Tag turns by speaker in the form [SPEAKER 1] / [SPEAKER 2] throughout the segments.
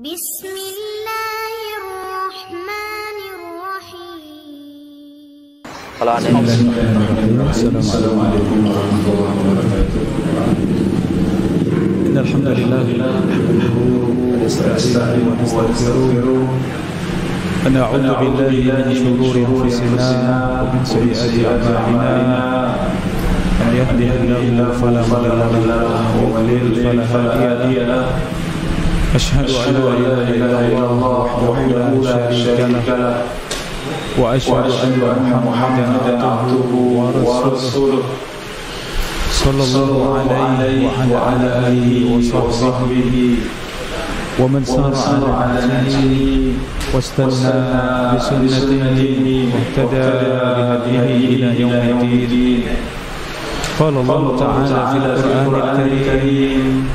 [SPEAKER 1] Bismillahirrahmanirrahim.
[SPEAKER 2] Assalamualaikum warahmatullahi wabarakatuh. Alhamdulillah nahmaduhu wa nasta'inuhu wa nastaghfiruh wa na'udzu billahi min shururi anfusina wa min sayyiati a'malina. Man yahdihillahu fala mudilla lahu wa man yudlil fala hadiya lahu. Asyhadu an la ilaha illallah wahdahu la syarika lahu wa asyhadu anna Muhammadan abduhu wa rasuluh. Sallallahu alaihi wa ala alihi wa sahbihi wa man sara ala nahjihi wastanna bi sunnatihi wahtada bi hadihi ila yaumiddin. Qala Allah ta'ala fil Qur'anil Karim,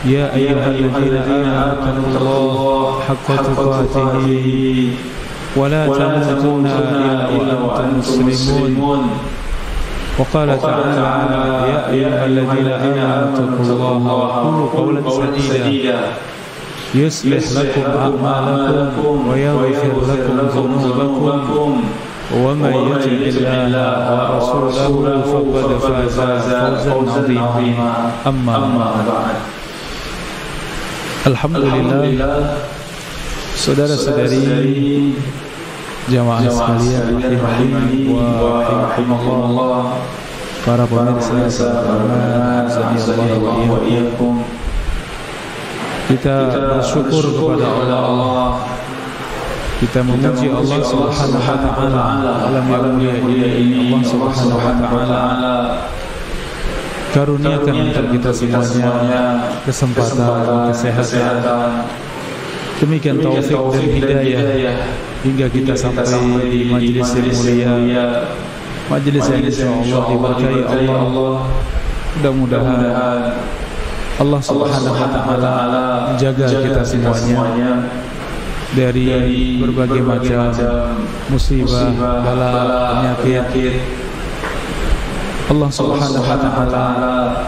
[SPEAKER 2] ya ayyuhalladzina amanu haqqa tuqatih wa la tamutunna illa wa antum muslimun. Wa qala ta'ala, ya ayyuhalladzina amanu taqullaha wa qulu qawlan sadida yuslih lakum a'malakum wa yaghfir lakum dhunubakum wa man yuti'illaha wa rasulahu faqad faza fawzan 'azima. Amma ba'd. Alhamdulillah, saudara-saudari jamaah sekalian rahimani wa rahimakumullah, para pemirsa azanillahu wa iyyakum. Kita bersyukur kepada Allah, kita memuji Allah Subhanahu wa taala alam yang mulia ini. Allah Subhanahu wa taala karuniakan untuk kita semuanya kesempatan, kesehatan, demikian taufik dan hidayah hingga kita sampai di majelis yang mulia, majelis yang insyaallah diberkahi Allah. Mudah-mudahan Allah Subhanahu wa taala menjaga kita semuanya dari berbagai macam musibah, bala, penyakit. Allah Subhanahu wa taala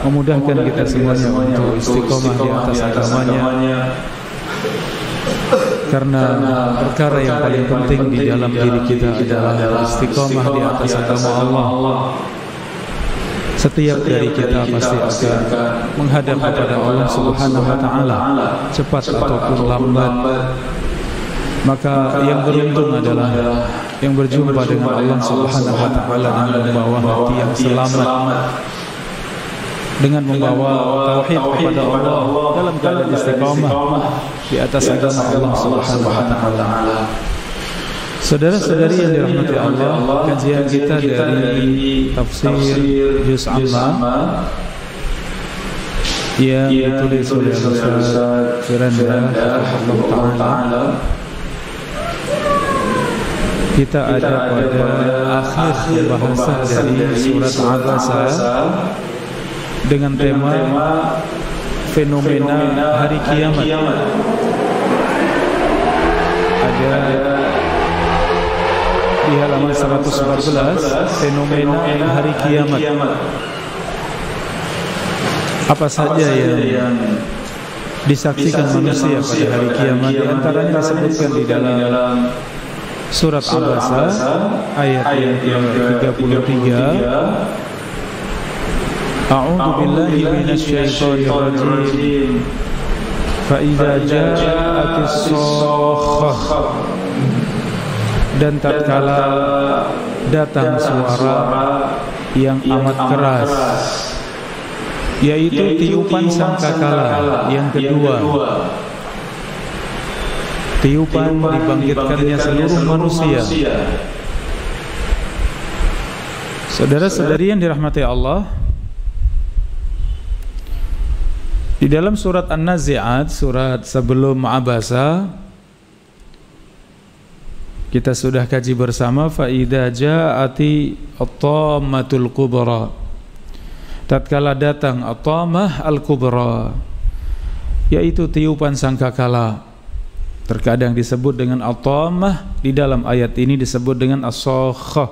[SPEAKER 2] memudahkan kita semuanya untuk istiqomah di atas agamanya. Karena perkara yang paling penting di dalam diri kita adalah istiqomah di atas agama Allah. Setiap dari kita pasti akan menghadap kepada Allah Subhanahu wa taala, cepat ataupun lambat. Maka yang beruntung adalah yang berjumpa dengan Allah Subhanahu wa taala dengan membawa hati yang selamat, dengan membawa tauhid kepada Allah dalam keadaan istiqamah di atas agama Allah Subhanahu wa taala. Saudara-saudari yang dirahmati Allah, kajian kita dari tafsir juz amma yang ditulis oleh Ustaz Firanda rahimahullah taala. Kita ada pada akhir pembahasan dari surat Abasa dengan tema fenomena hari kiamat. Ada di halaman 114 fenomena hari kiamat. Apa saja yang disaksikan manusia pada hari kiamat? Di antaranya disebutkan di dalam surat Abasa ayat yang ke-33. A'udzu billahi minasyaitonir rajim. Fa idza ja'atis shakhah, dan tatkala datang suara yang amat keras, yaitu tiupan sangkakala yang kedua. Tiupan dibangkitkannya seluruh manusia. Saudara-saudari yang dirahmati Allah, di dalam surat An-Nazi'at, surat sebelum Abasa, kita sudah kaji bersama fa idza ja'ati at-tammatul kubra. Tatkala datang at-tammah al-kubra, yaitu tiupan sangkakala. Terkadang disebut dengan at-tammah, di dalam ayat ini disebut dengan as-sakhah,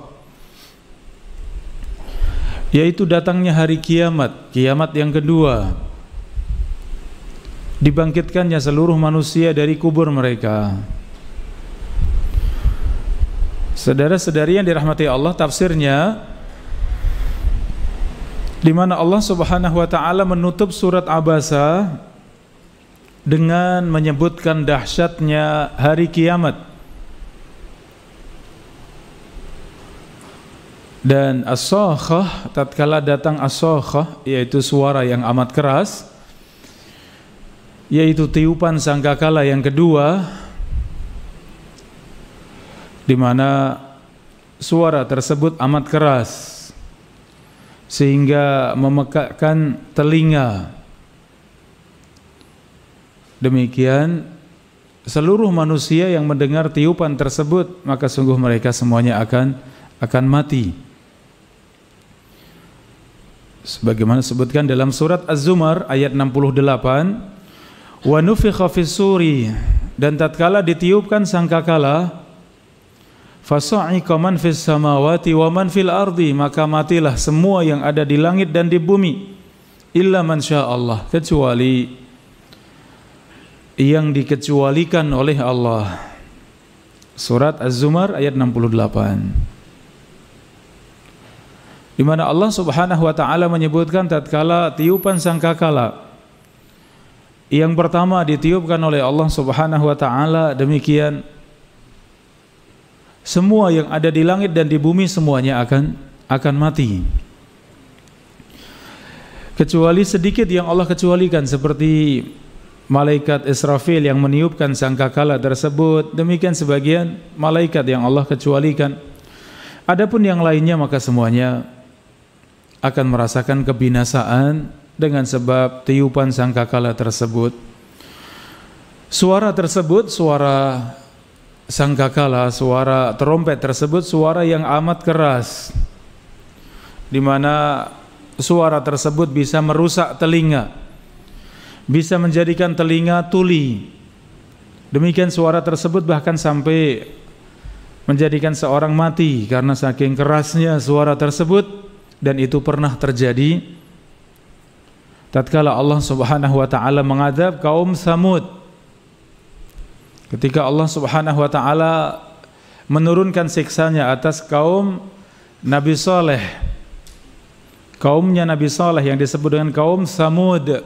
[SPEAKER 2] yaitu datangnya hari kiamat, kiamat yang kedua. dibangkitkannya seluruh manusia dari kubur mereka. Saudara-saudari yang dirahmati Allah, tafsirnya di mana Allah Subhanahu wa taala menutup surat Abasa dengan menyebutkan dahsyatnya hari kiamat. Dan as-sakhah, tatkala datang as-sakhah, yaitu suara yang amat keras, yaitu tiupan sangkakala yang kedua, di mana suara tersebut amat keras sehingga memekakkan telinga. Demikian seluruh manusia yang mendengar tiupan tersebut, maka sungguh mereka semuanya akan mati. Sebagaimana disebutkan dalam surat Az-Zumar ayat 68, wa nufikha fis suri, dan tatkala ditiupkan sangkakala, fasa'iqa man fis samawati wa man fil ardi, maka matilah semua yang ada di langit dan di bumi, illa man syaa Allah, kecuali yang dikecualikan oleh Allah. Surat Az-Zumar ayat 68, di mana Allah Subhanahu wa taala menyebutkan tatkala tiupan sangkakala yang pertama ditiupkan oleh Allah Subhanahu wa taala, demikian semua yang ada di langit dan di bumi semuanya akan mati, kecuali sedikit yang Allah kecualikan, seperti malaikat Israfil yang meniupkan sangkakala tersebut. Demikian sebagian malaikat yang Allah kecualikan. Adapun yang lainnya maka semuanya akan merasakan kebinasaan dengan sebab tiupan sangkakala tersebut. Suara tersebut, suara sangkakala, suara trompet tersebut, suara yang amat keras, di mana suara tersebut bisa merusak telinga, bisa menjadikan telinga tuli. Demikian suara tersebut bahkan sampai menjadikan seorang mati karena saking kerasnya suara tersebut. Dan itu pernah terjadi tatkala Allah Subhanahu wa taala mengadab kaum Samud. Ketika Allah Subhanahu wa taala menurunkan siksanya atas kaum Nabi Saleh, kaumnya Nabi Saleh yang disebut dengan kaum Samud,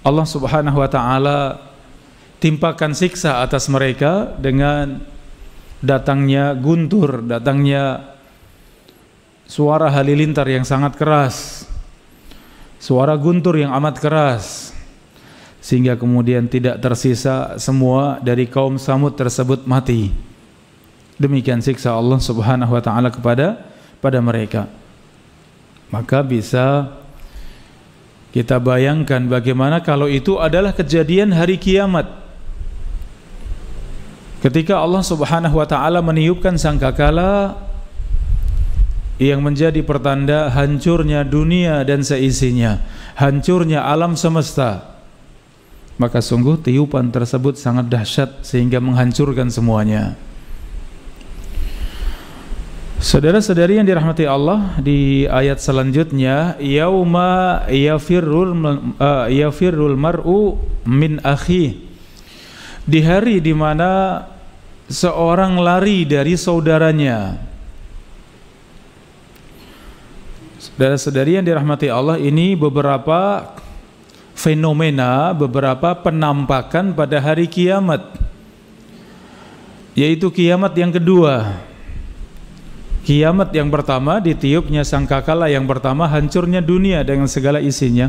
[SPEAKER 2] Allah Subhanahu wa taala timpakan siksa atas mereka dengan datangnya guntur, datangnya suara halilintar yang sangat keras, suara guntur yang amat keras, sehingga kemudian tidak tersisa semua dari kaum Samud tersebut mati. Demikian siksa Allah Subhanahu wa taala pada mereka. Maka bisa kita bayangkan bagaimana kalau itu adalah kejadian hari kiamat, ketika Allah Subhanahu wa taala meniupkan sangkakala yang menjadi pertanda hancurnya dunia dan seisinya, hancurnya alam semesta. Maka sungguh tiupan tersebut sangat dahsyat sehingga menghancurkan semuanya. Saudara-saudari yang dirahmati Allah, di ayat selanjutnya, yauma yafirrul mar'u min akhi, di hari di mana seorang lari dari saudaranya. Saudara-saudari yang dirahmati Allah, ini beberapa fenomena, beberapa penampakan pada hari kiamat, yaitu kiamat yang kedua. Kiamat yang pertama ditiupnya sangkakala yang pertama, hancurnya dunia dengan segala isinya.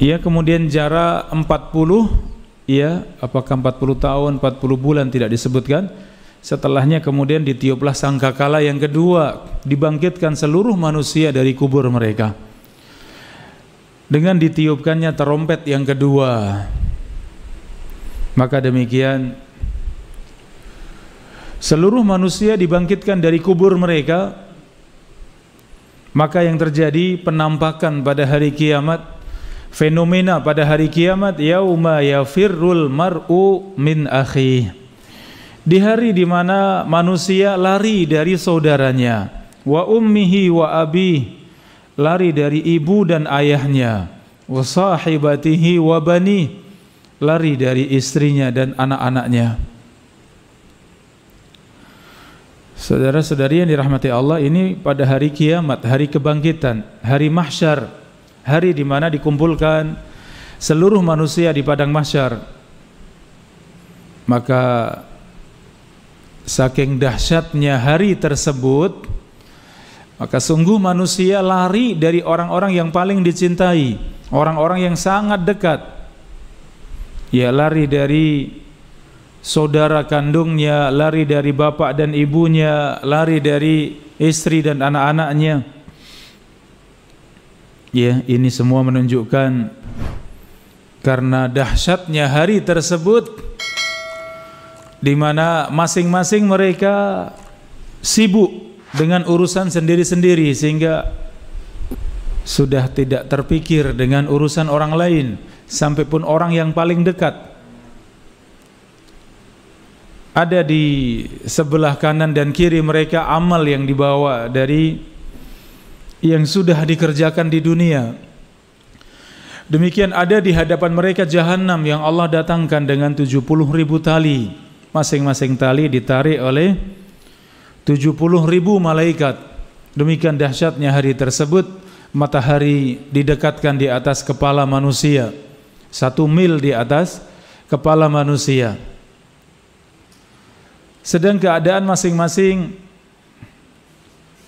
[SPEAKER 2] Ya, kemudian jarak 40, ya, apakah 40 tahun, 40 bulan tidak disebutkan. Setelahnya kemudian ditiuplah sangkakala yang kedua, dibangkitkan seluruh manusia dari kubur mereka. Dengan ditiupkannya terompet yang kedua, maka demikian seluruh manusia dibangkitkan dari kubur mereka. Maka yang terjadi penampakan pada hari kiamat, fenomena pada hari kiamat, yauma yafirrul mar'u min akhihi, di hari di mana manusia lari dari saudaranya, wa ummihi wa abi, lari dari ibu dan ayahnya, wa sahibatihi wa bani, lari dari istrinya dan anak-anaknya. Saudara-saudari yang dirahmati Allah, ini pada hari kiamat, hari kebangkitan, hari mahsyar, hari di mana dikumpulkan seluruh manusia di padang mahsyar. Maka saking dahsyatnya hari tersebut, maka sungguh manusia lari dari orang-orang yang paling dicintai, orang-orang yang sangat dekat. Ya, lari dari saudara kandungnya, lari dari bapak dan ibunya, lari dari istri dan anak-anaknya. Ya, ini semua menunjukkan karena dahsyatnya hari tersebut, di mana masing-masing mereka sibuk dengan urusan sendiri-sendiri, sehingga sudah tidak terpikir dengan urusan orang lain, sampai pun orang yang paling dekat. Ada di sebelah kanan dan kiri mereka amal yang dibawa dari yang sudah dikerjakan di dunia. Demikian ada di hadapan mereka jahanam yang Allah datangkan dengan 70.000 tali. Masing-masing tali ditarik oleh 70.000 malaikat. Demikian dahsyatnya hari tersebut. Matahari didekatkan di atas kepala manusia, 1 mil di atas kepala manusia. Sedang keadaan masing-masing,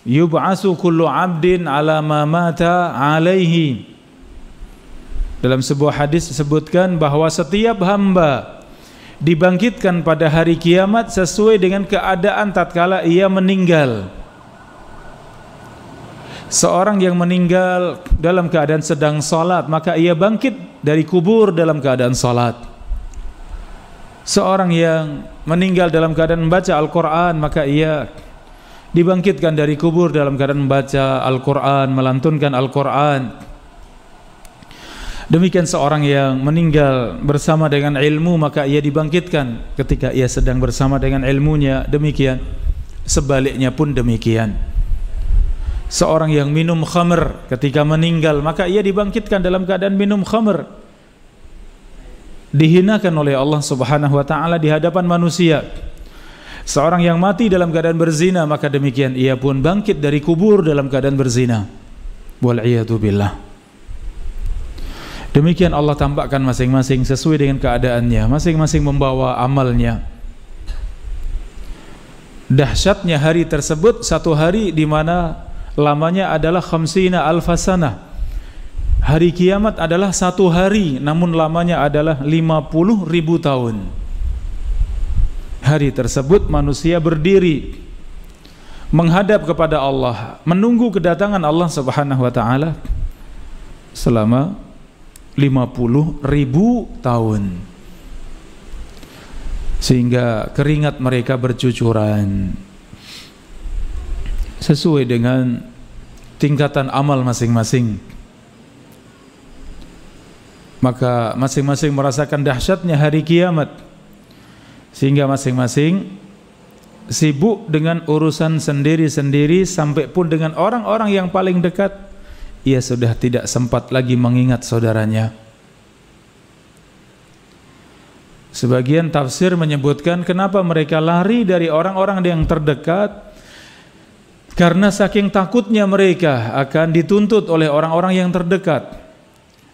[SPEAKER 2] yub'asu kullu 'abdin 'ala ma mata 'alaihi. Dalam sebuah hadis disebutkan bahwa setiap hamba dibangkitkan pada hari kiamat sesuai dengan keadaan tatkala ia meninggal. Seorang yang meninggal dalam keadaan sedang salat, maka ia bangkit dari kubur dalam keadaan salat. Seorang yang meninggal dalam keadaan membaca Al-Quran, maka ia dibangkitkan dari kubur dalam keadaan membaca Al-Quran, melantunkan Al-Quran. Demikian seorang yang meninggal bersama dengan ilmu, maka ia dibangkitkan ketika ia sedang bersama dengan ilmunya. Demikian sebaliknya pun demikian. Seorang yang minum khamr ketika meninggal, maka ia dibangkitkan dalam keadaan minum khamr, dihinakan oleh Allah Subhanahu wa ta'ala di hadapan manusia. Seorang yang mati dalam keadaan berzina, maka demikian ia pun bangkit dari kubur dalam keadaan berzina. Wal'iyadu billah. Demikian Allah tampakkan masing-masing sesuai dengan keadaannya, masing-masing membawa amalnya. Dahsyatnya hari tersebut, satu hari di mana lamanya adalah 50 alfasanah. Hari kiamat adalah satu hari, namun lamanya adalah 50.000 tahun. Hari tersebut manusia berdiri menghadap kepada Allah, menunggu kedatangan Allah Subhanahu wa ta'ala selama 50.000 tahun, sehingga keringat mereka bercucuran sesuai dengan tingkatan amal masing-masing. Maka masing-masing merasakan dahsyatnya hari kiamat, sehingga masing-masing sibuk dengan urusan sendiri-sendiri, sampai pun dengan orang-orang yang paling dekat ia sudah tidak sempat lagi mengingat saudaranya. Sebagian tafsir menyebutkan kenapa mereka lari dari orang-orang yang terdekat, karena saking takutnya mereka akan dituntut oleh orang-orang yang terdekat,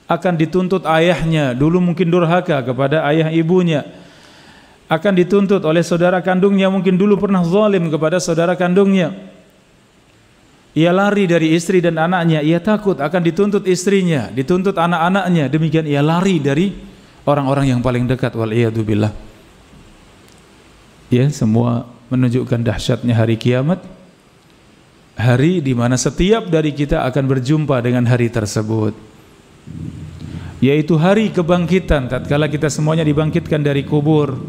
[SPEAKER 2] akan dituntut ayahnya, dulu mungkin durhaka kepada ayah ibunya, akan dituntut oleh saudara kandungnya, mungkin dulu pernah zalim kepada saudara kandungnya. Ia lari dari istri dan anaknya, ia takut akan dituntut istrinya, dituntut anak-anaknya. Demikian ia lari dari orang-orang yang paling dekat. Wal'iyadzubillah. Ya, semua menunjukkan dahsyatnya hari kiamat, hari di mana setiap dari kita akan berjumpa dengan hari tersebut, yaitu hari kebangkitan, tatkala kita semuanya dibangkitkan dari kubur.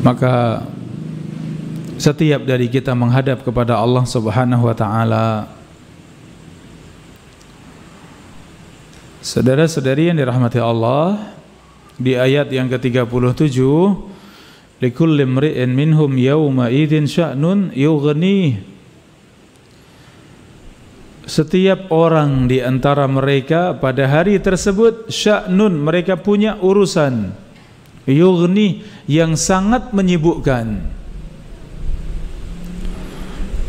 [SPEAKER 2] Maka setiap dari kita menghadap kepada Allah Subhanahu wa ta'ala. Saudara-saudari yang dirahmati Allah, di ayat yang ke-37, likulli imri'in minhum yawma idzin sya'nun yughnih. setiap orang di antara mereka pada hari tersebut sya'nun, mereka punya urusan, yughni, yang sangat menyibukkan.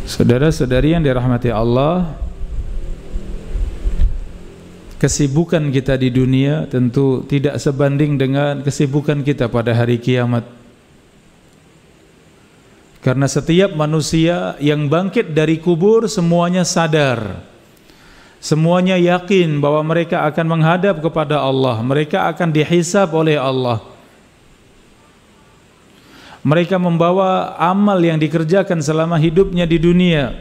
[SPEAKER 2] Saudara-saudari yang dirahmati Allah, kesibukan kita di dunia tentu tidak sebanding dengan kesibukan kita pada hari kiamat. Karena setiap manusia yang bangkit dari kubur semuanya sadar, semuanya yakin bahwa mereka akan menghadap kepada Allah, mereka akan dihisab oleh Allah. Mereka membawa amal yang dikerjakan selama hidupnya di dunia,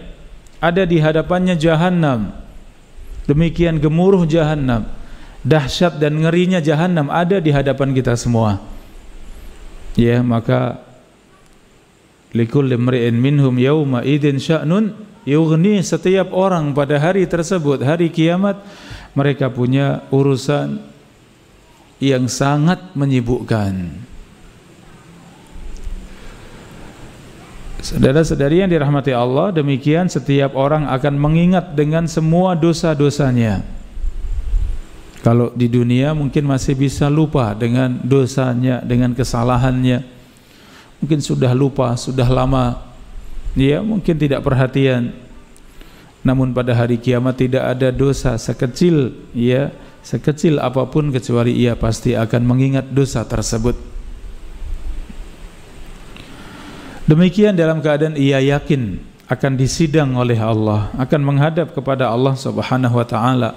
[SPEAKER 2] ada di hadapannya Jahannam. Demikian gemuruh Jahannam, dahsyat dan ngerinya Jahannam ada di hadapan kita semua. Ya, maka likulli imri'in minhum yawma idzin sya'nun yughni, setiap orang pada hari tersebut, hari kiamat, mereka punya urusan yang sangat menyibukkan. Saudara-saudari yang dirahmati Allah, demikian setiap orang akan mengingat dengan semua dosa-dosanya. Kalau di dunia mungkin masih bisa lupa dengan dosanya, dengan kesalahannya, mungkin sudah lupa, sudah lama, ya mungkin tidak perhatian. Namun pada hari kiamat tidak ada dosa sekecil, ya sekecil apapun kecuali ia pasti akan mengingat dosa tersebut. Demikian dalam keadaan ia yakin akan disidang oleh Allah, akan menghadap kepada Allah Subhanahu wa taala.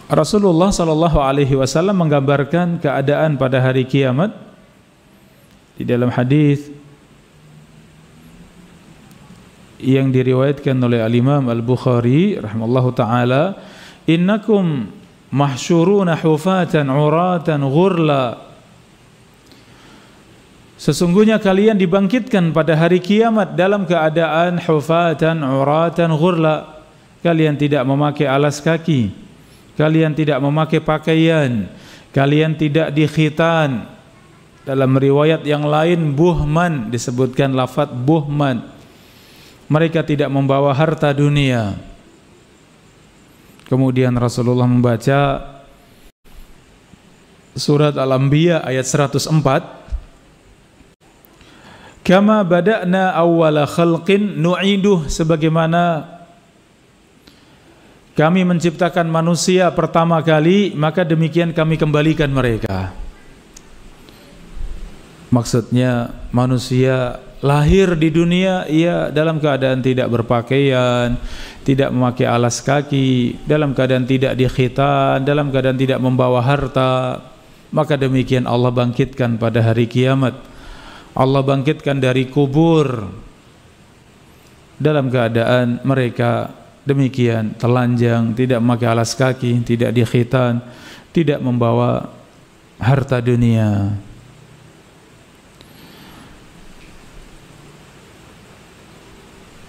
[SPEAKER 2] Rasulullah sallallahu alaihi wasallam menggambarkan keadaan pada hari kiamat di dalam hadis yang diriwayatkan oleh Al-Imam Al-Bukhari rahimallahu taala, innakum mahsyuruna hufatan uratan ghurla, sesungguhnya kalian dibangkitkan pada hari kiamat dalam keadaan hufatan uratan ghurla, kalian tidak memakai alas kaki, kalian tidak memakai pakaian, kalian tidak dikhitan. Dalam riwayat yang lain buhman, disebutkan lafaz buhman. Mereka tidak membawa harta dunia. Kemudian Rasulullah membaca surat Al-Anbiya ayat 104. Kama bada'na awwala khalqin nu'iduh, sebagaimana kami menciptakan manusia pertama kali, maka demikian kami kembalikan mereka. Maksudnya manusia lahir di dunia ia dalam keadaan tidak berpakaian, tidak memakai alas kaki, dalam keadaan tidak dikhitan, dalam keadaan tidak membawa harta. Maka demikian Allah bangkitkan pada hari kiamat. Allah bangkitkan dari kubur dalam keadaan mereka demikian telanjang, tidak memakai alas kaki, tidak dikhitan, tidak membawa harta dunia.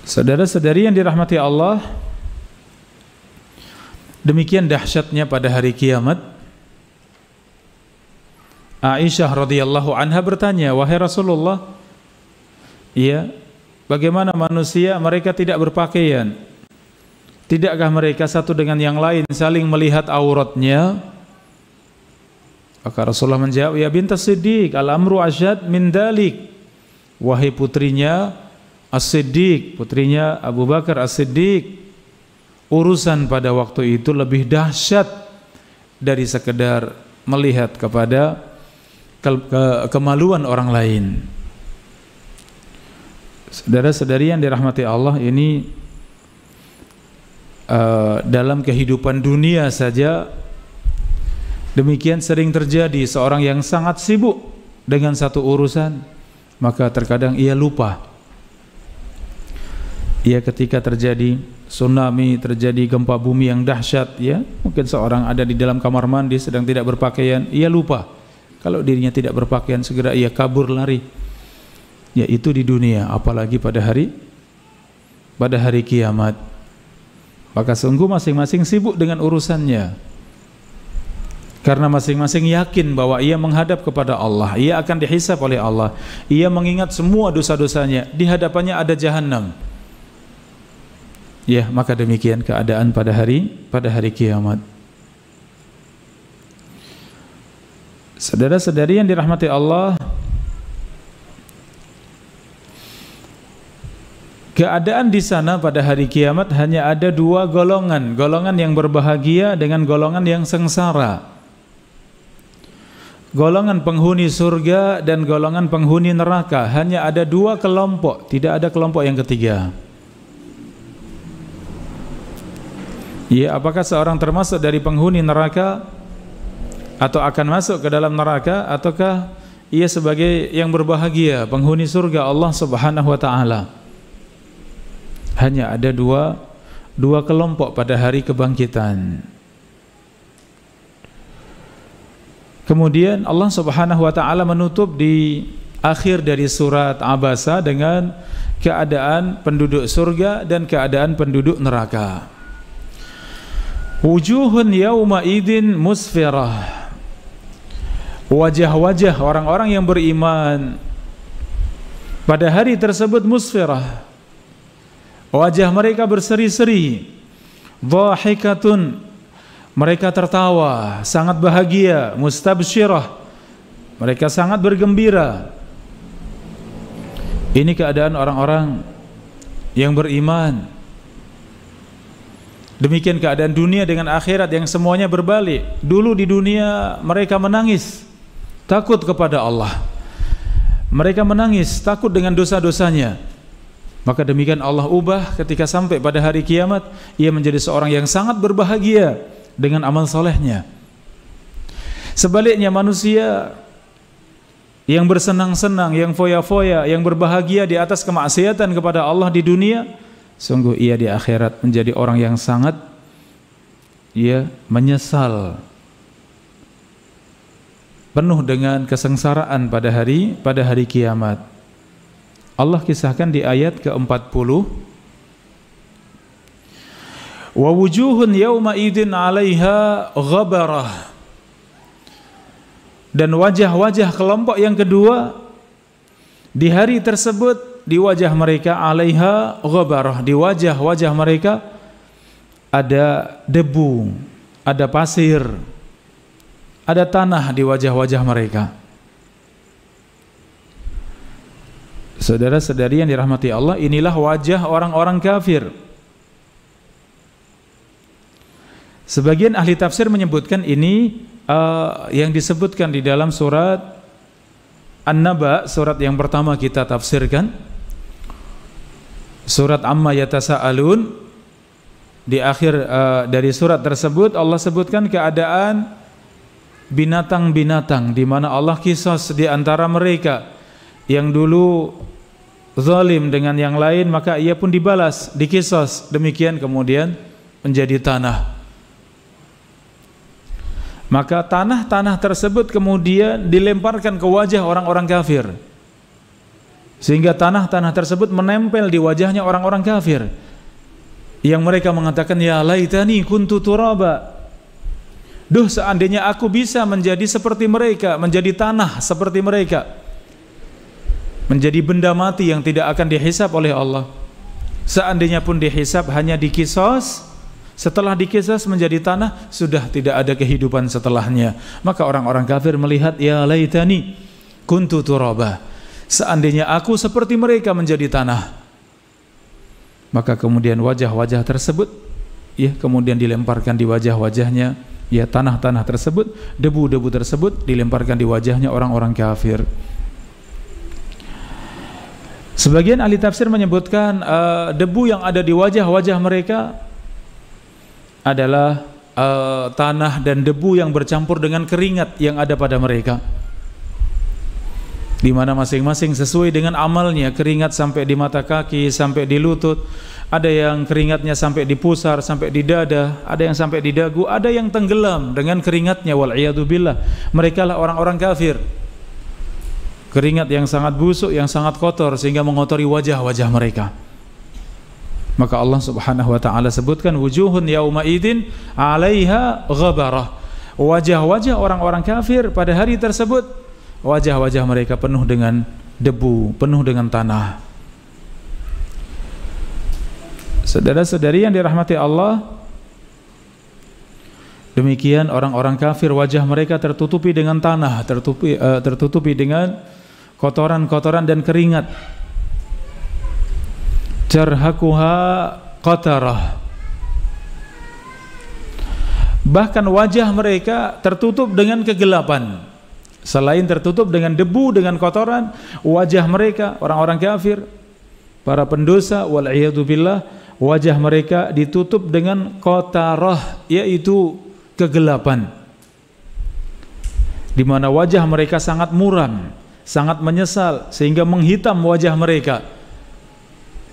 [SPEAKER 2] Saudara-saudari yang dirahmati Allah, demikian dahsyatnya pada hari kiamat. Aisyah radhiyallahu anha bertanya, wahai Rasulullah, iya, bagaimana manusia mereka tidak berpakaian? Tidakkah mereka satu dengan yang lain saling melihat auratnya? Maka Rasulullah menjawab, ya bintas Siddiq, al-amru asyad min dalik. Wahai putrinya As-Siddiq, putrinya Abu Bakar As-Siddiq, urusan pada waktu itu lebih dahsyat dari sekedar melihat kepada kemaluan orang lain. Saudara-saudari yang dirahmati Allah, ini dalam kehidupan dunia saja demikian sering terjadi. Seorang yang sangat sibuk dengan satu urusan, maka terkadang ia lupa. Ya, ketika terjadi tsunami, terjadi gempa bumi yang dahsyat, ya, mungkin seorang ada di dalam kamar mandi sedang tidak berpakaian, ia lupa kalau dirinya tidak berpakaian, segera ia kabur lari. Ya, itu di dunia, apalagi pada hari kiamat. Maka sungguh masing-masing sibuk dengan urusannya, karena masing-masing yakin bahwa ia menghadap kepada Allah, ia akan dihisab oleh Allah, ia mengingat semua dosa-dosanya, di hadapannya ada Jahannam. Ya, maka demikian keadaan pada hari kiamat. Saudara-saudari yang dirahmati Allah, keadaan di sana pada hari kiamat hanya ada dua golongan, golongan yang berbahagia dengan golongan yang sengsara. Golongan penghuni surga dan golongan penghuni neraka, hanya ada dua kelompok, tidak ada kelompok yang ketiga. Ya, apakah seorang termasuk dari penghuni neraka atau akan masuk ke dalam neraka, ataukah ia sebagai yang berbahagia, penghuni surga Allah Subhanahu wa taala? Hanya ada dua kelompok pada hari kebangkitan. Kemudian Allah Subhanahu wa taala menutup di akhir dari surat Abasa dengan keadaan penduduk surga dan keadaan penduduk neraka. Wujuhun yawma idin musfirah. Wajah-wajah orang-orang yang beriman pada hari tersebut musfirah. Wajah mereka berseri-seri. Dhahikatun, mereka tertawa, sangat bahagia. Mustabsyirah, mereka sangat bergembira. Ini keadaan orang-orang yang beriman. Demikian keadaan dunia dengan akhirat yang semuanya berbalik. Dulu di dunia mereka menangis, takut kepada Allah. Mereka menangis, takut dengan dosa-dosanya. Maka demikian Allah ubah ketika sampai pada hari kiamat, ia menjadi seorang yang sangat berbahagia dengan amal solehnya. Sebaliknya manusia yang bersenang-senang, yang foya-foya, yang berbahagia di atas kemaksiatan kepada Allah di dunia, sungguh ia di akhirat menjadi orang yang sangat menyesal, penuh dengan kesengsaraan pada hari kiamat. Allah kisahkan di ayat ke-40, wa wujuhun yawma idin 'alaiha ghabarah, dan wajah-wajah kelompok yang kedua di hari tersebut, di wajah mereka 'alaiha ghabarah, di wajah-wajah mereka ada debu, ada pasir, ada tanah di wajah-wajah mereka. Saudara-saudari yang dirahmati Allah, inilah wajah orang-orang kafir. Sebagian ahli tafsir menyebutkan ini yang disebutkan di dalam surat An-Naba, surat yang pertama kita tafsirkan, surat Amma Yatasa'alun. Di akhir dari surat tersebut Allah sebutkan keadaan binatang-binatang di mana Allah qisas di antara mereka. Yang dulu zalim dengan yang lain, maka ia pun dibalas, diqisas. Demikian kemudian menjadi tanah. Maka tanah-tanah tersebut kemudian dilemparkan ke wajah orang-orang kafir, sehingga tanah-tanah tersebut menempel di wajahnya orang-orang kafir, yang mereka mengatakan, ya laitani kuntu turaba, duh seandainya aku bisa menjadi seperti mereka, menjadi tanah seperti mereka, menjadi benda mati yang tidak akan dihisab oleh Allah. Seandainya pun dihisab hanya diqisas, setelah diqisas menjadi tanah, sudah tidak ada kehidupan setelahnya. Maka orang-orang kafir melihat, ya laitani kuntu turaba, seandainya aku seperti mereka menjadi tanah. Maka kemudian wajah-wajah tersebut kemudian dilemparkan di wajah-wajahnya, tanah-tanah tersebut, debu-debu tersebut dilemparkan di wajahnya orang-orang kafir. Sebagian ahli tafsir menyebutkan debu yang ada di wajah-wajah mereka adalah tanah dan debu yang bercampur dengan keringat yang ada pada mereka, di mana masing-masing sesuai dengan amalnya. Keringat sampai di mata kaki, sampai di lutut, ada yang keringatnya sampai di pusar, sampai di dada, ada yang sampai di dagu, ada yang tenggelam dengan keringatnya. Wal'iyadzubillah, mereka lah orang-orang kafir. Keringat yang sangat busuk, yang sangat kotor, sehingga mengotori wajah-wajah mereka. Maka Allah Subhanahu wa taala sebutkan, wujuhun yauma idin 'alaiha ghabarah, wajah-wajah orang-orang kafir pada hari tersebut, wajah-wajah mereka penuh dengan debu, penuh dengan tanah. Saudara-saudari yang dirahmati Allah, demikian orang-orang kafir wajah mereka tertutupi dengan tanah, tertutupi dengan kotoran-kotoran dan keringat. Tarhaquha qatarah. Bahkan wajah mereka tertutup dengan kegelapan. Selain tertutup dengan debu, dengan kotoran, wajah mereka, orang-orang kafir, para pendosa, wal'iyadzubillah, wajah mereka ditutup dengan qatarah, yaitu kegelapan, di mana wajah mereka sangat muram, sangat menyesal, sehingga menghitam wajah mereka.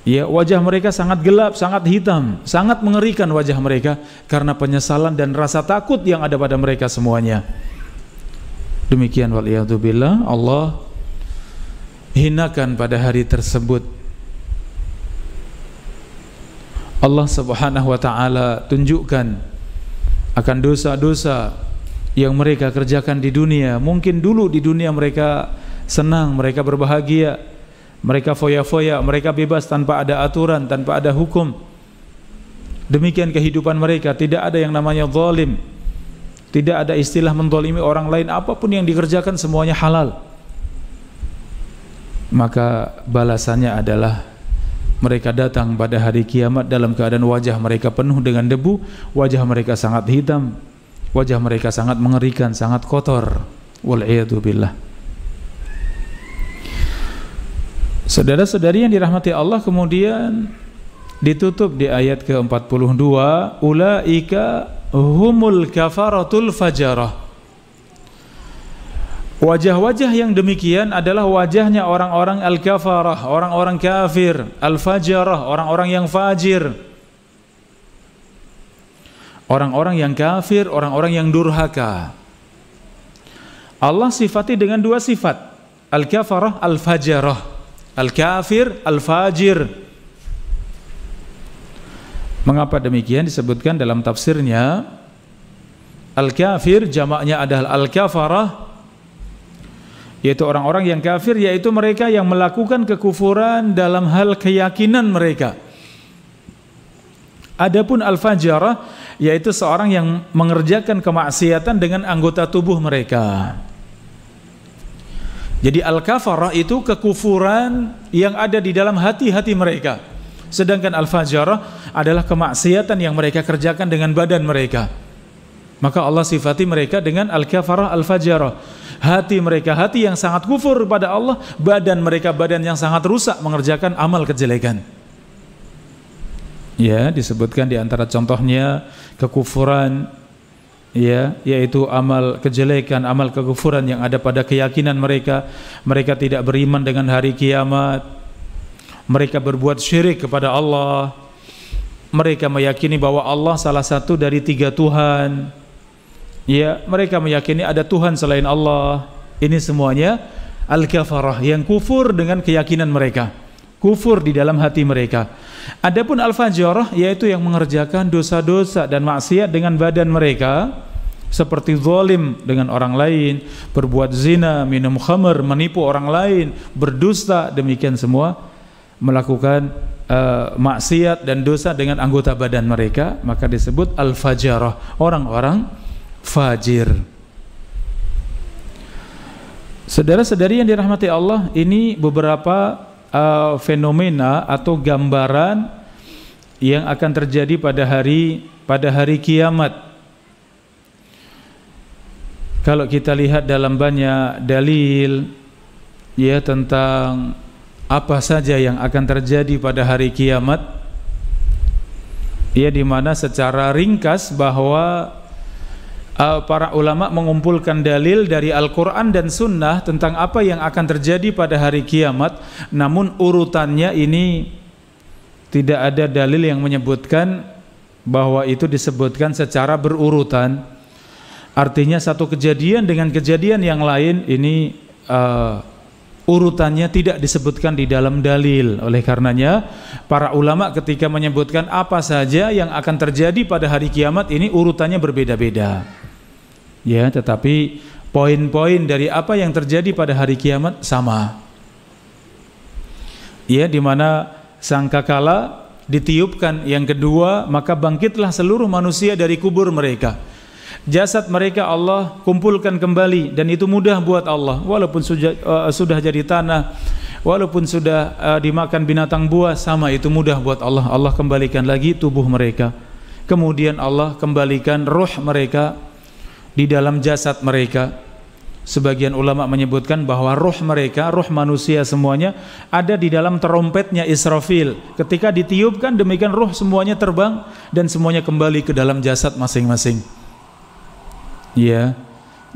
[SPEAKER 2] Ya, wajah mereka sangat gelap, sangat hitam, sangat mengerikan wajah mereka karena penyesalan dan rasa takut yang ada pada mereka semuanya. Demikian wal'iyadzubillah, Allah hinakan pada hari tersebut. Allah Subhanahu wa ta'ala tunjukkan akan dosa-dosa yang mereka kerjakan di dunia. Mungkin dulu di dunia mereka senang, mereka berbahagia, mereka foya-foya, mereka bebas tanpa ada aturan, tanpa ada hukum. Demikian kehidupan mereka, tidak ada yang namanya zalim, tidak ada istilah menzalimi orang lain. Apapun yang dikerjakan semuanya halal. Maka balasannya adalah mereka datang pada hari kiamat dalam keadaan wajah mereka penuh dengan debu, wajah mereka sangat hitam, wajah mereka sangat mengerikan, sangat kotor. Wal'iyadzubillah. Saudara-saudari yang dirahmati Allah, kemudian ditutup di ayat ke-42, ulaika humul kafaratul fajarah. Wajah-wajah yang demikian adalah wajahnya orang-orang al-kafarah, orang-orang kafir, al-fajarah, orang-orang yang fajir, orang-orang yang kafir, orang-orang yang durhaka. Allah sifati dengan dua sifat, al-kafarah, al-fajarah, al-kafir, al-fajir. Mengapa demikian? Disebutkan dalam tafsirnya, al-kafir jamaknya adalah al-kafarah, yaitu orang-orang yang kafir, yaitu mereka yang melakukan kekufuran dalam hal keyakinan mereka. Adapun al-fajarah, yaitu seorang yang mengerjakan kemaksiatan dengan anggota tubuh mereka. Jadi al-kafarah itu kekufuran yang ada di dalam hati-hati mereka, sedangkan al-fajarah adalah kemaksiatan yang mereka kerjakan dengan badan mereka. Maka Allah sifati mereka dengan al-kafarah, al-fajarah. Hati mereka hati yang sangat kufur pada Allah, badan mereka badan yang sangat rusak mengerjakan amal kejelekan. Ya, disebutkan di antara contohnya kekufuran, ya, yaitu amal kejelekan, amal kekufuran yang ada pada keyakinan mereka. Mereka tidak beriman dengan hari kiamat. Mereka berbuat syirik kepada Allah. Mereka meyakini bahwa Allah salah satu dari 3 Tuhan. Ya, mereka meyakini ada Tuhan selain Allah. Ini semuanya al-kafarah, yang kufur dengan keyakinan mereka, kufur di dalam hati mereka. Adapun al-fajarah, yaitu yang mengerjakan dosa-dosa dan maksiat dengan badan mereka, seperti zalim dengan orang lain, berbuat zina, minum khamr, menipu orang lain, berdusta, demikian semua melakukan maksiat dan dosa dengan anggota badan mereka, maka disebut al-fajarah, orang-orang fajir. Saudara-saudari yang dirahmati Allah, ini beberapa fenomena atau gambaran yang akan terjadi pada hari kiamat. Kalau kita lihat dalam banyak dalil ya tentang apa saja yang akan terjadi pada hari kiamat, ya, di mana secara ringkas bahwa para ulama mengumpulkan dalil dari Al-Quran dan Sunnah tentang apa yang akan terjadi pada hari kiamat, namun urutannya ini tidak ada dalil yang menyebutkan bahwa itu disebutkan secara berurutan. Artinya satu kejadian dengan kejadian yang lain ini urutannya tidak disebutkan di dalam dalil. Oleh karenanya para ulama ketika menyebutkan apa saja yang akan terjadi pada hari kiamat ini urutannya berbeda-beda. Ya, tetapi poin-poin dari apa yang terjadi pada hari kiamat sama. Ya, di mana sangkakala ditiupkan yang kedua, maka bangkitlah seluruh manusia dari kubur mereka. Jasad mereka Allah kumpulkan kembali, dan itu mudah buat Allah. Walaupun sudah jadi tanah, walaupun sudah dimakan binatang buas, sama itu mudah buat Allah. Allah kembalikan lagi tubuh mereka. Kemudian Allah kembalikan ruh mereka di dalam jasad mereka. Sebagian ulama menyebutkan bahwa ruh mereka, ruh manusia semuanya ada di dalam terompetnya Israfil. Ketika ditiupkan, demikian ruh semuanya terbang dan semuanya kembali ke dalam jasad masing-masing. Ya,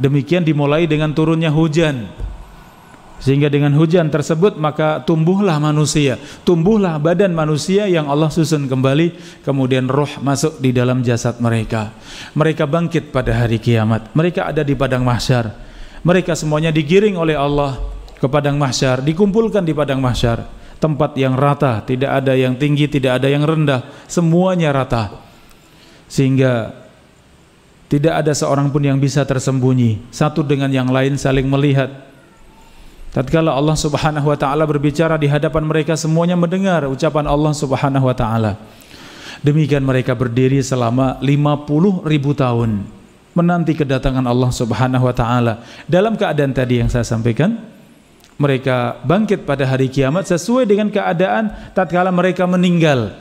[SPEAKER 2] demikian dimulai dengan turunnya hujan. Sehingga dengan hujan tersebut maka tumbuhlah manusia, tumbuhlah badan manusia yang Allah susun kembali. Kemudian ruh masuk di dalam jasad mereka. Mereka bangkit pada hari kiamat. Mereka ada di padang mahsyar. Mereka semuanya digiring oleh Allah ke padang mahsyar, dikumpulkan di padang mahsyar, tempat yang rata, tidak ada yang tinggi, tidak ada yang rendah, semuanya rata, sehingga tidak ada seorang pun yang bisa tersembunyi, satu dengan yang lain saling melihat. Tatkala Allah Subhanahu wa taala berbicara, di hadapan mereka semuanya mendengar ucapan Allah Subhanahu wa taala. Demikian mereka berdiri selama 50.000 tahun menanti kedatangan Allah Subhanahu wa taala. Dalam keadaan tadi yang saya sampaikan, mereka bangkit pada hari kiamat sesuai dengan keadaan tatkala mereka meninggal.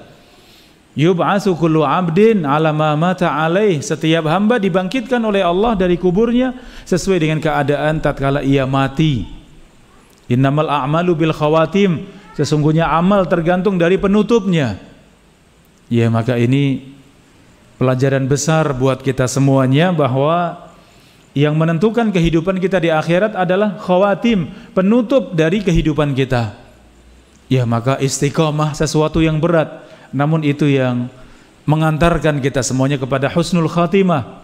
[SPEAKER 2] Yub'atsu kullu 'abdin 'ala ma mata 'alaih. Setiap hamba dibangkitkan oleh Allah dari kuburnya sesuai dengan keadaan tatkala ia mati. Innamal a'malu bil khawatim. Sesungguhnya amal tergantung dari penutupnya. Ya, maka ini pelajaran besar buat kita semuanya, bahwa yang menentukan kehidupan kita di akhirat adalah khawatim, penutup dari kehidupan kita. Ya, maka istiqomah sesuatu yang berat, namun itu yang mengantarkan kita semuanya kepada husnul khatimah.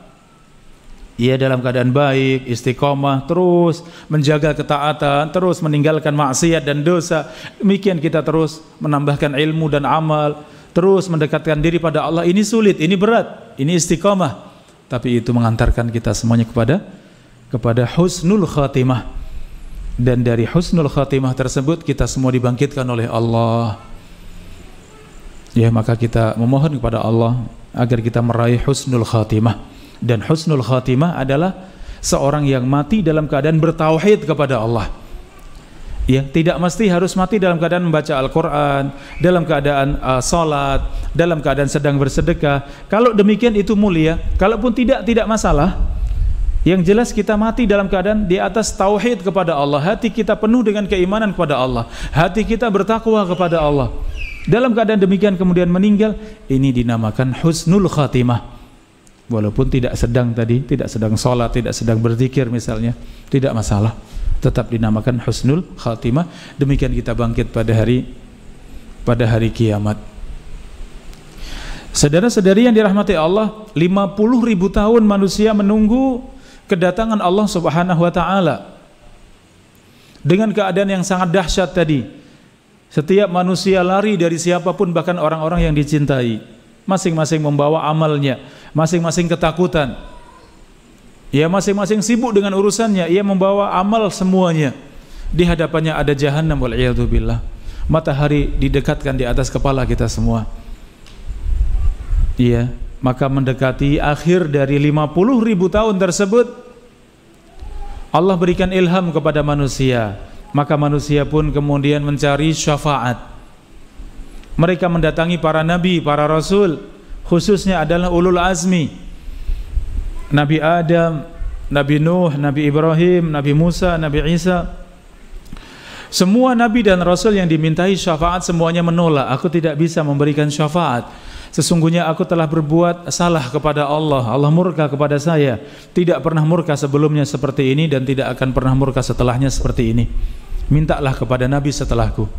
[SPEAKER 2] Ya, dalam keadaan baik, istiqomah, terus menjaga ketaatan, terus meninggalkan maksiat dan dosa. Demikian kita terus menambahkan ilmu dan amal, terus mendekatkan diri pada Allah. Ini sulit, ini berat, ini istiqamah, tapi itu mengantarkan kita semuanya kepada husnul khatimah. Dan dari husnul khatimah tersebut kita semua dibangkitkan oleh Allah. Ya, maka kita memohon kepada Allah agar kita meraih husnul khatimah. Dan husnul khatimah adalah seorang yang mati dalam keadaan bertauhid kepada Allah. Ya, tidak mesti harus mati dalam keadaan membaca Al-Quran, dalam keadaan salat, dalam keadaan sedang bersedekah. Kalau demikian itu mulia. Kalaupun tidak masalah. Yang jelas kita mati dalam keadaan di atas tauhid kepada Allah. Hati kita penuh dengan keimanan kepada Allah. Hati kita bertakwa kepada Allah. Dalam keadaan demikian kemudian meninggal, ini dinamakan husnul khatimah. Walaupun tidak sedang salat, tidak sedang berzikir misalnya, tidak masalah, tetap dinamakan husnul khatimah. Demikian kita bangkit pada hari kiamat. Saudara-saudari yang dirahmati Allah, 50.000 tahun manusia menunggu kedatangan Allah Subhanahu wa taala. Dengan keadaan yang sangat dahsyat tadi, setiap manusia lari dari siapapun, bahkan orang-orang yang dicintai. Masing-masing membawa amalnya, masing-masing ketakutan. Ya, masing-masing sibuk dengan urusannya. Ia membawa amal semuanya. Di hadapannya ada jahannam, wal'iyadzubillah. Matahari didekatkan di atas kepala kita semua. Iya, maka mendekati akhir dari 50.000 tahun tersebut, Allah berikan ilham kepada manusia. Maka manusia pun kemudian mencari syafaat. Mereka mendatangi para nabi, para rasul, khususnya adalah ulul azmi. Nabi Adam, Nabi Nuh, Nabi Ibrahim, Nabi Musa, Nabi Isa. Semua nabi dan rasul yang dimintai syafaat semuanya menolak. Aku tidak bisa memberikan syafaat. Sesungguhnya aku telah berbuat salah kepada Allah. Allah murka kepada saya. Tidak pernah murka sebelumnya seperti ini dan tidak akan pernah murka setelahnya seperti ini. Mintalah kepada nabi setelahku.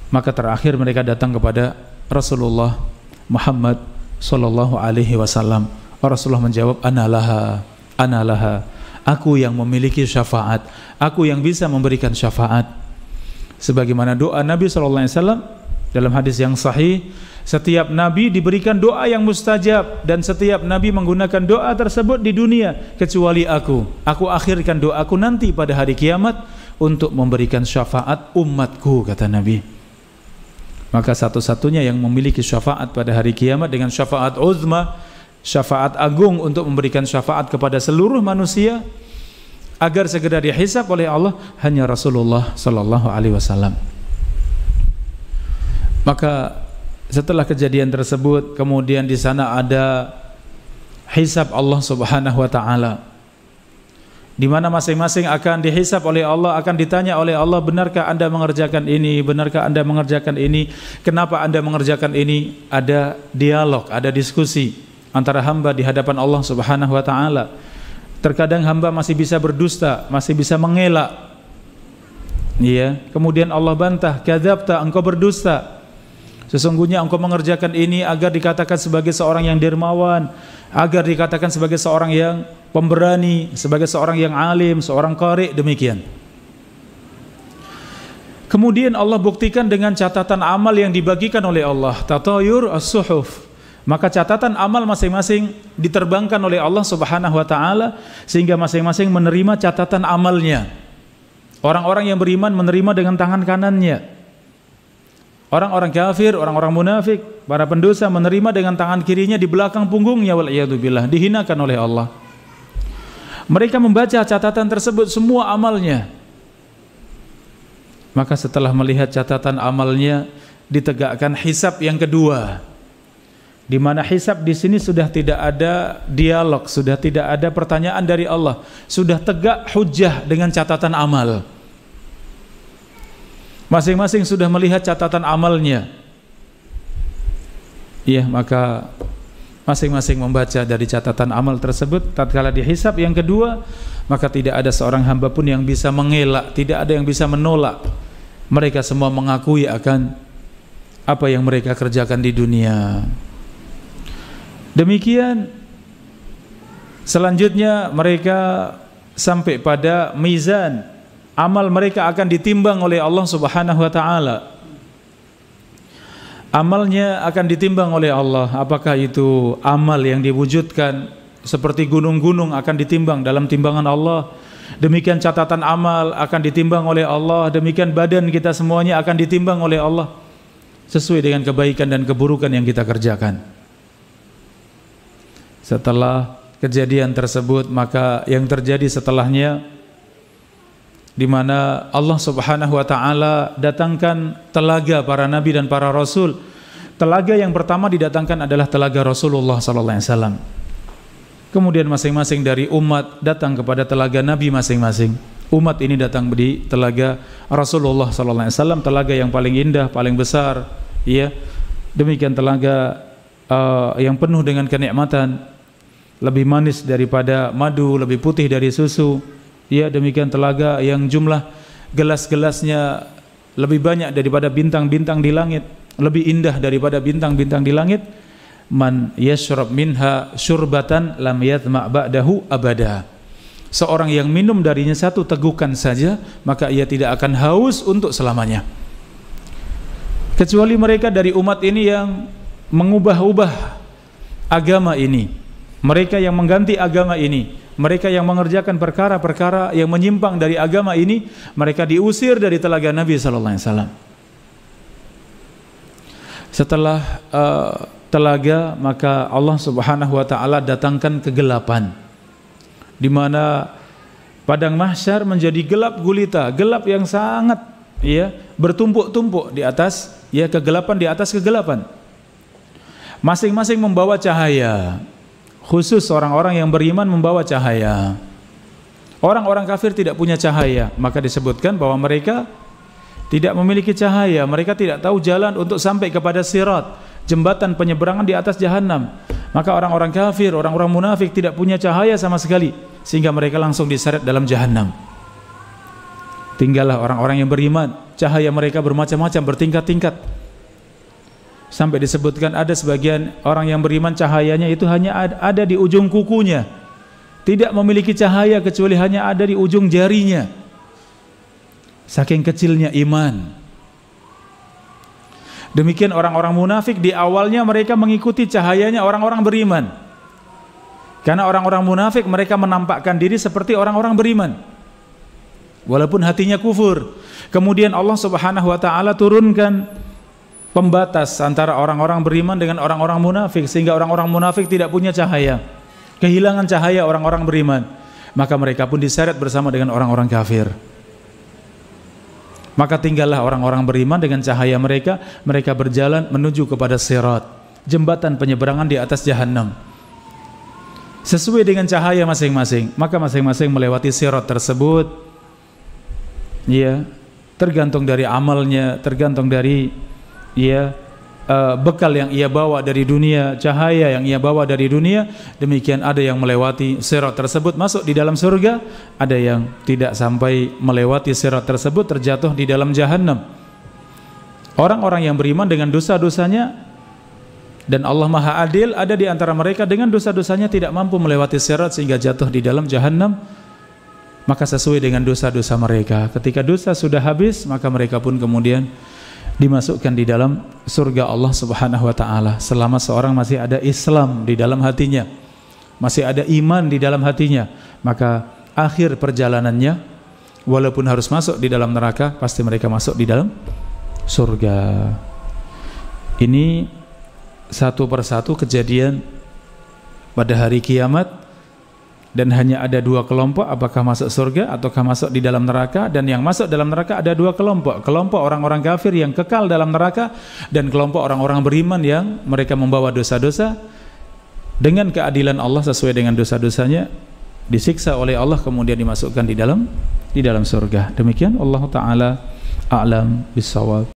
[SPEAKER 2] Maka terakhir mereka datang kepada Rasulullah Muhammad sallallahu alaihi wasallam. Rasulullah menjawab, Analaha. Aku yang memiliki syafaat. Aku yang bisa memberikan syafaat. Sebagaimana doa Nabi sallallahu alaihi wasallam dalam hadis yang sahih, setiap nabi diberikan doa yang mustajab, dan setiap nabi menggunakan doa tersebut di dunia kecuali aku. Aku akhirkan doaku nanti pada hari kiamat untuk memberikan syafaat umatku, kata Nabi. Maka satu-satunya yang memiliki syafaat pada hari kiamat dengan syafaat uzma, syafaat agung untuk memberikan syafaat kepada seluruh manusia agar segera dihisab oleh Allah, hanya Rasulullah sallallahu alaihi wasallam. Maka setelah kejadian tersebut, kemudian di sana ada hisab Allah Subhanahu wa taala, di mana masing-masing akan dihisab oleh Allah, akan ditanya oleh Allah, benarkah Anda mengerjakan ini? Benarkah Anda mengerjakan ini? Kenapa Anda mengerjakan ini? Ada dialog, ada diskusi antara hamba di hadapan Allah Subhanahu wa taala. Terkadang hamba masih bisa berdusta, masih bisa mengelak. Iya, kemudian Allah bantah, kadzabta, engkau berdusta. Sesungguhnya engkau mengerjakan ini agar dikatakan sebagai seorang yang dermawan, agar dikatakan sebagai seorang yang pemberani, sebagai seorang yang alim, seorang qari, demikian. Kemudian Allah buktikan dengan catatan amal yang dibagikan oleh Allah, tatayur as-suhuf. Maka catatan amal masing-masing diterbangkan oleh Allah Subhanahu wa taala sehingga masing-masing menerima catatan amalnya. Orang-orang yang beriman menerima dengan tangan kanannya. Orang-orang kafir, orang-orang munafik, para pendosa menerima dengan tangan kirinya di belakang punggungnya, wal'iyadzubillah, dihinakan oleh Allah. Mereka membaca catatan tersebut, semua amalnya. Maka setelah melihat catatan amalnya, ditegakkan hisab yang kedua, di mana hisab di sini sudah tidak ada dialog, sudah tidak ada pertanyaan dari Allah, sudah tegak hujjah dengan catatan amal. Masing-masing sudah melihat catatan amalnya. Iya, maka masing-masing membaca dari catatan amal tersebut. Tatkala dihisab yang kedua, maka tidak ada seorang hamba pun yang bisa mengelak, tidak ada yang bisa menolak. Mereka semua mengakui akan apa yang mereka kerjakan di dunia. Demikian selanjutnya mereka sampai pada mizan. Amal mereka akan ditimbang oleh Allah Subhanahu wa taala. Amalnya akan ditimbang oleh Allah. Apakah itu amal yang diwujudkan seperti gunung-gunung akan ditimbang dalam timbangan Allah. Demikian catatan amal akan ditimbang oleh Allah. Demikian badan kita semuanya akan ditimbang oleh Allah sesuai dengan kebaikan dan keburukan yang kita kerjakan. Setelah kejadian tersebut, maka yang terjadi setelahnya, di mana Allah Subhanahu wa taala datangkan telaga para nabi dan para rasul. Telaga yang pertama didatangkan adalah telaga Rasulullah sallallahu alaihi wasallam. Kemudian masing-masing dari umat datang kepada telaga nabi masing-masing. Umat ini datang di telaga Rasulullah sallallahu alaihi wasallam, telaga yang paling indah, paling besar, ya. Demikian telaga yang penuh dengan kenikmatan, lebih manis daripada madu, lebih putih dari susu. Ya, demikian telaga yang jumlah gelas-gelasnya lebih banyak daripada bintang-bintang di langit, lebih indah daripada bintang-bintang di langit. Man yashrab minha syurbatan lam yathma' ba'dahu abada. Seorang yang minum darinya satu tegukan saja, maka ia tidak akan haus untuk selamanya. Kecuali mereka dari umat ini yang mengubah-ubah agama ini, mereka yang mengganti agama ini, mereka yang mengerjakan perkara-perkara yang menyimpang dari agama ini, mereka diusir dari telaga Nabi sallallahu alaihi wasallam. Setelah telaga, maka Allah Subhanahu wa taala datangkan kegelapan, di mana padang mahsyar menjadi gelap gulita, gelap yang sangat, ya, bertumpuk-tumpuk di atas, ya, kegelapan di atas kegelapan. Masing-masing membawa cahaya. Khusus orang-orang yang beriman membawa cahaya. Orang-orang kafir tidak punya cahaya, maka disebutkan bahwa mereka tidak memiliki cahaya. Mereka tidak tahu jalan untuk sampai kepada sirat, jembatan penyeberangan di atas jahanam. Maka orang-orang kafir, orang-orang munafik tidak punya cahaya sama sekali, sehingga mereka langsung diseret dalam jahanam. Tinggallah orang-orang yang beriman, cahaya mereka bermacam-macam, bertingkat-tingkat. Sampai disebutkan ada sebagian orang yang beriman cahayanya itu hanya ada di ujung kukunya, tidak memiliki cahaya kecuali hanya ada di ujung jarinya. Saking kecilnya iman. Demikian orang-orang munafik, di awalnya mereka mengikuti cahayanya orang-orang beriman. Karena orang-orang munafik mereka menampakkan diri seperti orang-orang beriman, walaupun hatinya kufur. Kemudian Allah Subhanahu wa taala turunkan pembatas antara orang-orang beriman dengan orang-orang munafik, sehingga orang-orang munafik tidak punya cahaya, kehilangan cahaya orang-orang beriman, maka mereka pun diseret bersama dengan orang-orang kafir. Maka tinggallah orang-orang beriman dengan cahaya mereka, mereka berjalan menuju kepada sirat, jembatan penyeberangan di atas jahanam. Sesuai dengan cahaya masing-masing, maka masing-masing melewati sirat tersebut. Ya, tergantung dari amalnya, tergantung dari bekal yang ia bawa dari dunia, cahaya yang ia bawa dari dunia. Demikian ada yang melewati sirat tersebut masuk di dalam surga, ada yang tidak sampai melewati sirat tersebut terjatuh di dalam jahanam. Orang-orang yang beriman dengan dosa-dosanya, dan Allah Maha Adil, ada di antara mereka dengan dosa-dosanya tidak mampu melewati sirat sehingga jatuh di dalam jahanam, maka sesuai dengan dosa-dosa mereka. Ketika dosa sudah habis, maka mereka pun kemudian dimasukkan di dalam surga Allah Subhanahu wa taala. Selama seorang masih ada Islam di dalam hatinya, masih ada iman di dalam hatinya, maka akhir perjalanannya walaupun harus masuk di dalam neraka, pasti mereka masuk di dalam surga. Ini satu persatu kejadian pada hari kiamat, dan hanya ada dua kelompok, apakah masuk surga ataukah masuk di dalam neraka. Dan yang masuk dalam neraka ada dua kelompok, kelompok orang-orang kafir yang kekal dalam neraka, dan kelompok orang-orang beriman yang mereka membawa dosa-dosa dengan keadilan Allah sesuai dengan dosa-dosanya, disiksa oleh Allah kemudian dimasukkan di dalam surga. Demikian, Allah Ta'ala a'lam bissawab.